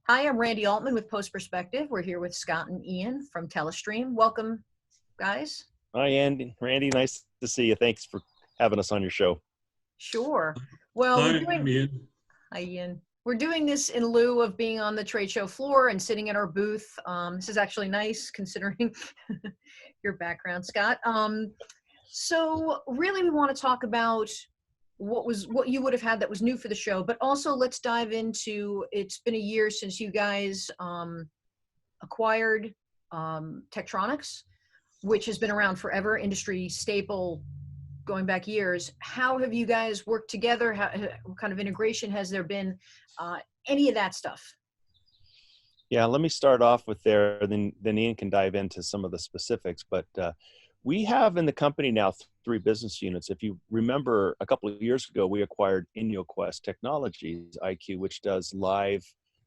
Hi, I'm Randy Altman with Post Perspective. We're here with Scott and Ian from Telestream. Welcome, guys. Hi, Andy. Randy, nice to see you. Thanks for having us on your show. Sure. Well, Hi, I'm Ian. Hi, Ian. We're doing this in lieu of being on the trade show floor and sitting in our booth. This is actually nice considering your background, Scott. So really we want to talk about what you would have had that was new for the show, but also let's dive into, it's been a year since you guys acquired Tektronix, which has been around forever, industry staple going back years. How have you guys worked together? What kind of integration has there been? Any of that stuff? Yeah, let me start off with there, then Ian can dive into some of the specifics. But we have in the company now 3 business units. If you remember, a couple of years ago, we acquired InyoQuest Technologies, IQ, which does live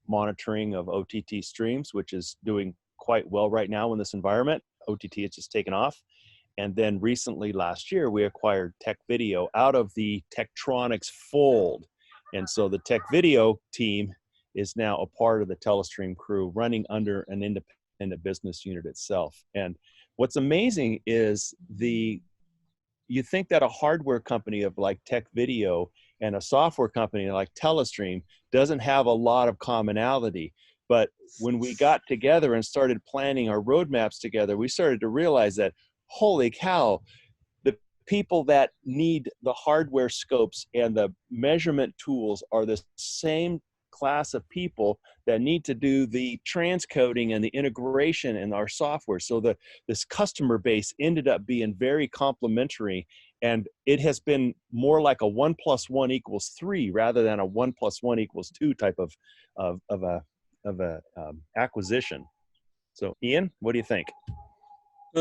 monitoring of OTT streams, which is doing quite well right now in this environment. OTT has just taken off. And then recently, last year, we acquired Tech Video out of the Tektronix fold. And so the Tech Video team is now a part of the Telestream crew running under an independent business unit itself. And what's amazing is you think that a hardware company of like Tech Video and a software company like Telestream doesn't have a lot of commonality. But when we got together and started planning our roadmaps together, we started to realize that, holy cow, the people that need the hardware scopes and the measurement tools are the same class of people that need to do the transcoding and the integration in our software. So this customer base ended up being very complementary, and it has been more like a 1 + 1 = 3 rather than a 1 + 1 = 2 type of acquisition. So Ian, what do you think?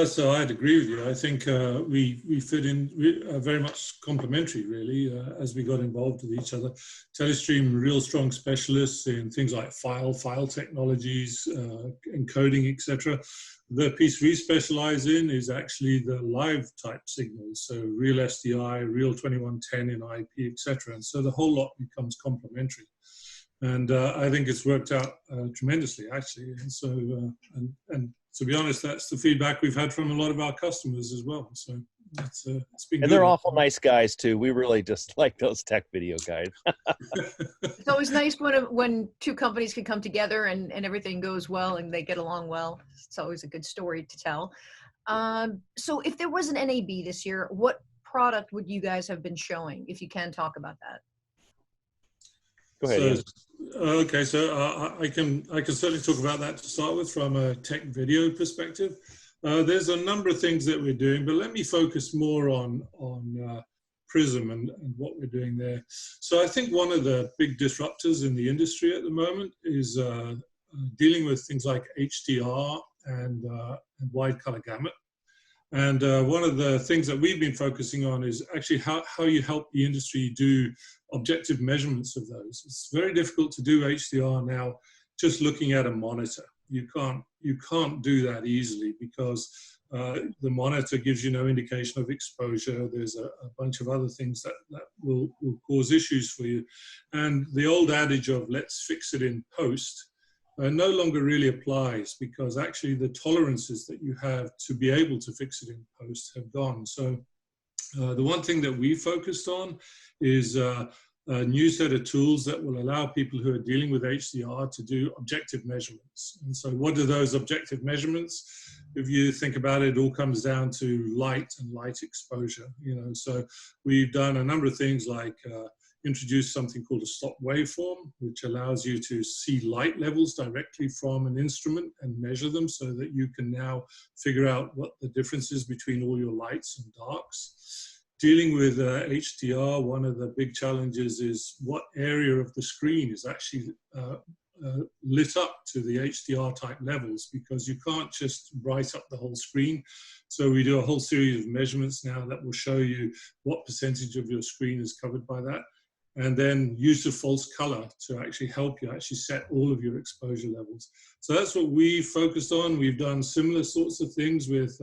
So I'd agree with you. I think we fit in very much complementary, really, as we got involved with each other. Telestream, real strong specialists in things like file technologies, encoding, etc. The piece we specialize in is actually the live type signals, so real SDI, real 2110 in IP, etc. And so the whole lot becomes complementary. And I think it's worked out tremendously, actually. And so, and to be honest, that's the feedback we've had from a lot of our customers as well. So it's been and good. They're awful nice guys too. We really just like those Tech Video guys. It's always nice when 2 companies can come together and everything goes well and they get along well. It's always a good story to tell. So if there was an NAB this year, what product would you guys have been showing, if you can talk about that? Go ahead, Ian. Okay, so I can certainly talk about that to start with from a Tech Video perspective. There's a number of things that we're doing, but let me focus more on Prism and what we're doing there. So I think one of the big disruptors in the industry at the moment is dealing with things like HDR and wide color gamut. And one of the things that we've been focusing on is actually how you help the industry do objective measurements of those. It's very difficult to do HDR now just looking at a monitor. You can't do that easily because the monitor gives you no indication of exposure. There's a bunch of other things that will cause issues for you. And the old adage of let's fix it in post no longer really applies, because actually the tolerances that you have to be able to fix it in post have gone. So the one thing that we focused on is a new set of tools that will allow people who are dealing with HDR to do objective measurements. And so what are those objective measurements? If you think about it, it all comes down to light and light exposure. So we've done a number of things like introduce something called a stop waveform, which allows you to see light levels directly from an instrument and measure them so that you can now figure out what the difference is between all your lights and darks. Dealing with HDR, one of the big challenges is what area of the screen is actually lit up to the HDR type levels, because you can't just bright up the whole screen. So we do a whole series of measurements now that will show you what percentage of your screen is covered by that. And then use of false color to actually help you actually set all of your exposure levels. So that's what we focused on. We've done similar sorts of things with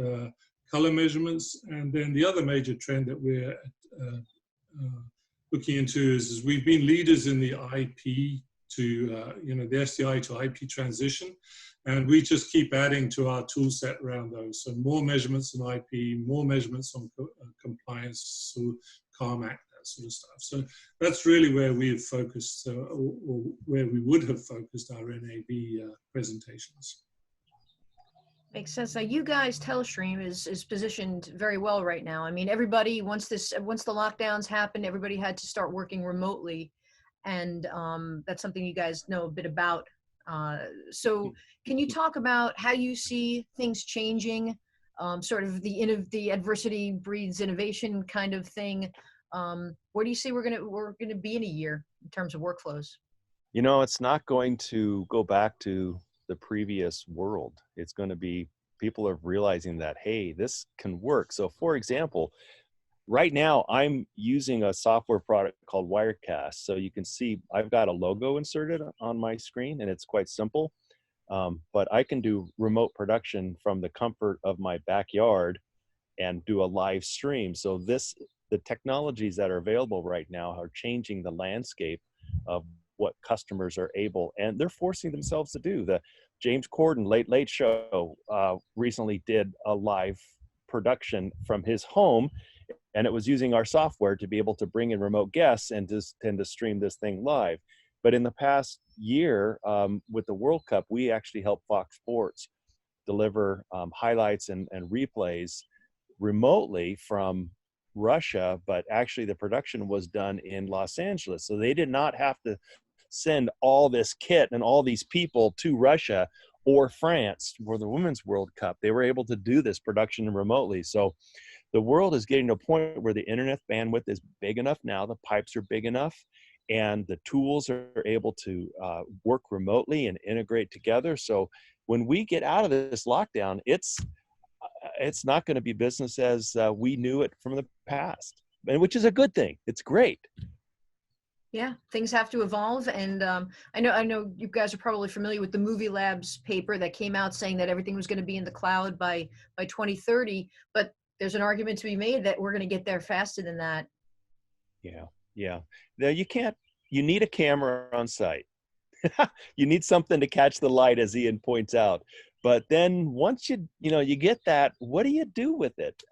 color measurements. And then the other major trend that we're looking into is we've been leaders in the IP the SDI to IP transition. And we just keep adding to our tool set around those. So more measurements on IP, more measurements on compliance, so CARMAC, that sort of stuff. So that's really where we've focused, or where we would have focused our NAB presentations. Makes sense. Now, you guys, Telestream is positioned very well right now. I mean, everybody, once the lockdowns happened, everybody had to start working remotely, and that's something you guys know a bit about. So, can you talk about how you see things changing? Sort of the adversity breeds innovation kind of thing. Where do you see we're gonna be in a year in terms of workflows? You know, it's not going to go back to the previous world. It's going to be, people are realizing that, hey, this can work. So for example, right now I'm using a software product called Wirecast. So you can see I've got a logo inserted on my screen, and it's quite simple. But I can do remote production from the comfort of my backyard and do a live stream. So the technologies that are available right now are changing the landscape of what customers are able, and they're forcing themselves to do. The James Corden Late Late Show recently did a live production from his home, and it was using our software to be able to bring in remote guests and to stream this thing live. But in the past year, with the World Cup, we actually helped Fox Sports deliver highlights and replays remotely from Russia, but actually the production was done in Los Angeles. So they did not have to send all this kit and all these people to Russia or France for the Women's World Cup. They were able to do this production remotely. So the world is getting to a point where the internet bandwidth is big enough now, the pipes are big enough, and the tools are able to work remotely and integrate together. So when we get out of this lockdown, it's not going to be business as we knew it from the past, and which is a good thing. It's great. Yeah, things have to evolve, and I know you guys are probably familiar with the Movie Labs paper that came out saying that everything was going to be in the cloud by 2030. But there's an argument to be made that we're going to get there faster than that. Yeah. Now you need a camera on site. You need something to catch the light, as Ian points out. But then once you get that, what do you do with it?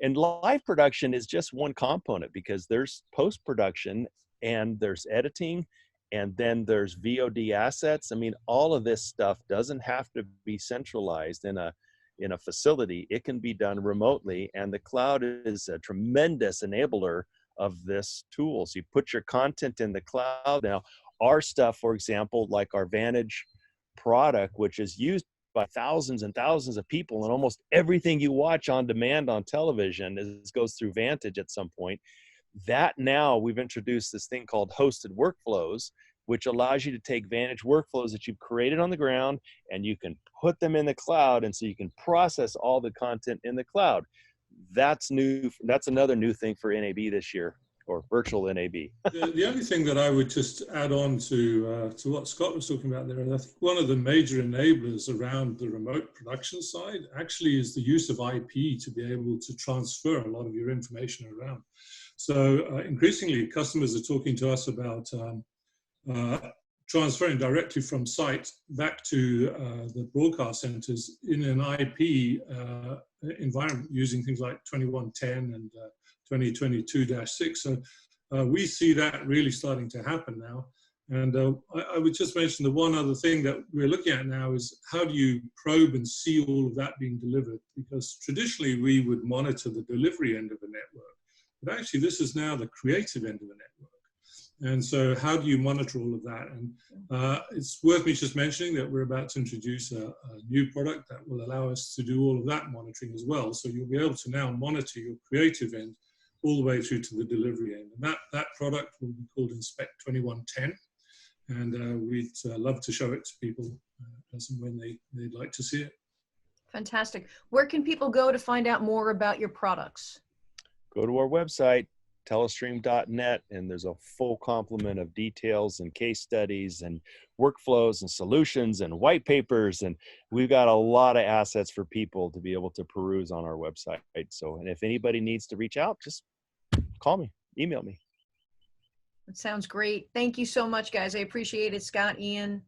And live production is just one component, because there's post-production and there's editing, and then there's VOD assets. I mean, all of this stuff doesn't have to be centralized in a facility. It can be done remotely, and the cloud is a tremendous enabler of this tool. So you put your content in the cloud. Now, our stuff, for example, like our Vantage product, which is used by thousands and thousands of people, and almost everything you watch on demand on television goes through Vantage at some point. That now we've introduced this thing called hosted workflows, which allows you to take Vantage workflows that you've created on the ground, and you can put them in the cloud, and so you can process all the content in the cloud. That's new. That's another new thing for NAB this year, or virtual NAB. The only thing that I would just add on to what Scott was talking about there, and I think one of the major enablers around the remote production side actually is the use of IP to be able to transfer a lot of your information around. So increasingly, customers are talking to us about transferring directly from site back to the broadcast centers in an IP environment using things like 2110 and 2022-6. So we see that really starting to happen now. And I would just mention the one other thing that we're looking at now is how do you probe and see all of that being delivered? Because traditionally we would monitor the delivery end of a network, but actually this is now the creative end of a network. And so how do you monitor all of that? And it's worth me just mentioning that we're about to introduce a new product that will allow us to do all of that monitoring as well. So you'll be able to now monitor your creative end all the way through to the delivery end. And that product will be called Inspect 2110. And we'd love to show it to people as and when they'd like to see it. Fantastic. Where can people go to find out more about your products? Go to our website, telestream.net, and there's a full complement of details and case studies and workflows and solutions and white papers, and we've got a lot of assets for people to be able to peruse on our website. So, and if anybody needs to reach out, just call me, email me. That sounds great. Thank you so much, guys. I appreciate it, Scott, Ian.